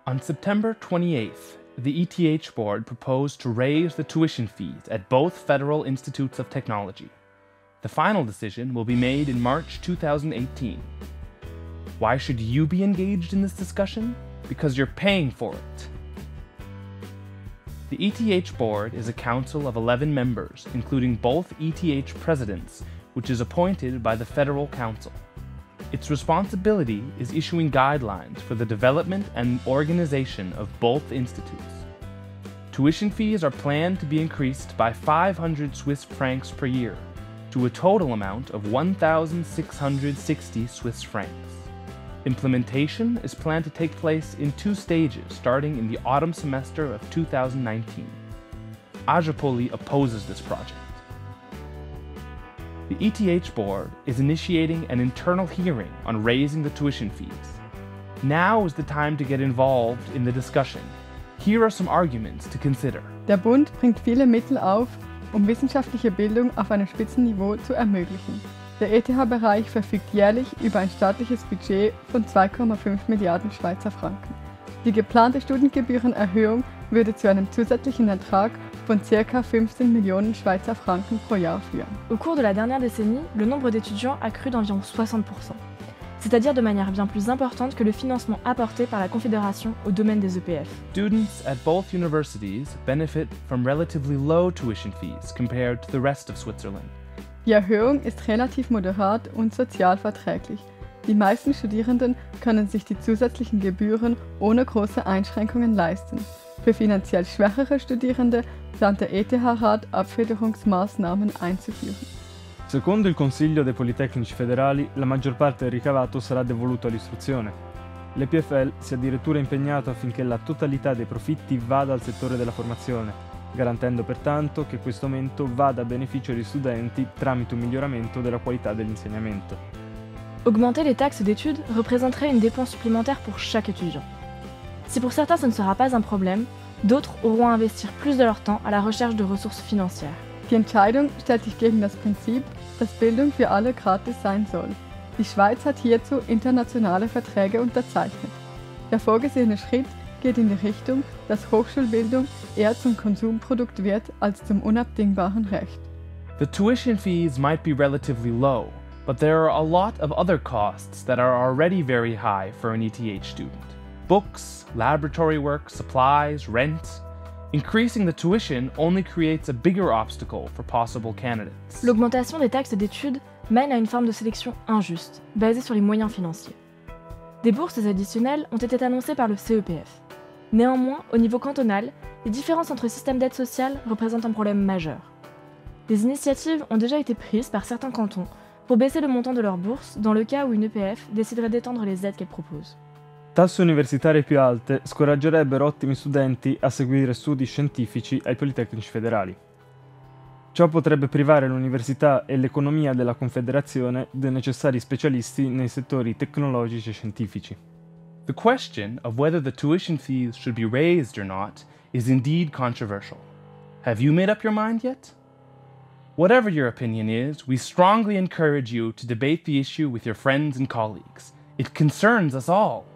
On September 28th, the ETH board proposed to raise the tuition fees at both federal institutes of technology. The final decision will be made in March 2018. Why should you be engaged in this discussion? Because you're paying for it. The ETH board is a council of 11 members, including both ETH presidents, which is appointed by the Federal Council. Its responsibility is issuing guidelines for the development and organization of both institutes. Tuition fees are planned to be increased by 500 Swiss francs per year, to a total amount of 1,660 Swiss francs. Implementation is planned to take place in 2 stages, starting in the autumn semester of 2019. AGEPoly opposes this project. The ETH board is initiating an internal hearing on raising the tuition fees. Now is the time to get involved in the discussion. Here are some arguments to consider. Der Bund bringt viele Mittel auf, wissenschaftliche Bildung auf einem Spitzenniveau zu ermöglichen. Der ETH-Bereich verfügt jährlich über ein staatliches Budget von 2,5 Milliarden Schweizer Franken. Die geplante Studiengebührenerhöhung würde zu einem zusätzlichen Ertrag von ca. 15 Millionen Schweizer Franken pro Jahr führen. Au cours de la dernière décennie, le nombre d'étudiants a cru d'environ 60%, c'est-à-dire de manière bien plus importante que le financement apporté par la Confédération au domaine des EPF. Students at both universities benefit from relatively low tuition fees compared to the rest of Switzerland. Die Erhöhung ist relativ moderat und sozialverträglich. Die meisten Studierenden können sich die zusätzlichen Gebühren ohne große Einschränkungen leisten. Für finanziell schwächere Studierende plant der ETH-Rat Abfederungsmaßnahmen einzuführen. Secondo il Consiglio dei Politecnici Federali, la maggior parte del ricavato sarà devoluto all'istruzione. L'EPFL si è addirittura impegnato affinché la totalità dei profitti vada al settore della formazione, garantendo pertanto che questo aumento vada a beneficio degli studenti tramite un miglioramento della qualità dell'insegnamento. Augmenter les taxes d'études représenterait une dépense supplémentaire pour chaque étudiant. Si pour certains ce ne sera pas un problème, d'autres auront à investir plus de leur temps à la recherche de ressources financières. Die Entscheidung stellt sich gegen das Prinzip, dass Bildung für alle gratis sein soll. Die Schweiz hat hierzu internationale Verträge unterzeichnet. Der vorgesehene Schritt geht in die Richtung, dass Hochschulbildung eher zum Konsumprodukt wird als zum unabdingbaren Recht. The tuition fees might be relatively low, but there are a lot of other costs that are already very high for an ETH student. Books, laboratory work, supplies, rent. Increasing the tuition only creates a bigger obstacle for possible candidates. L'augmentation des taxes d'études mène à une forme de sélection injuste, basée sur les moyens financiers. Des bourses additionnelles ont été annoncées par le CEPF. Néanmoins, au niveau cantonal, les différences entre systèmes d'aide sociale représentent un problème majeur. Des initiatives ont déjà été prises par certains cantons pour baisser le montant de leurs bourses dans le cas où une EPF déciderait d'étendre les aides qu'elle propose. Tasse universitarie più alte scoraggerebbero ottimi studenti a seguire studi scientifici ai Politecnici Federali. Ciò potrebbe privare l'università e l'economia della Confederazione dei necessari specialisti nei settori tecnologici e scientifici. The question of whether the tuition fees should be raised or not is indeed controversial. Have you made up your mind yet? Whatever your opinion is, we strongly encourage you to debate the issue with your friends and colleagues. It concerns us all.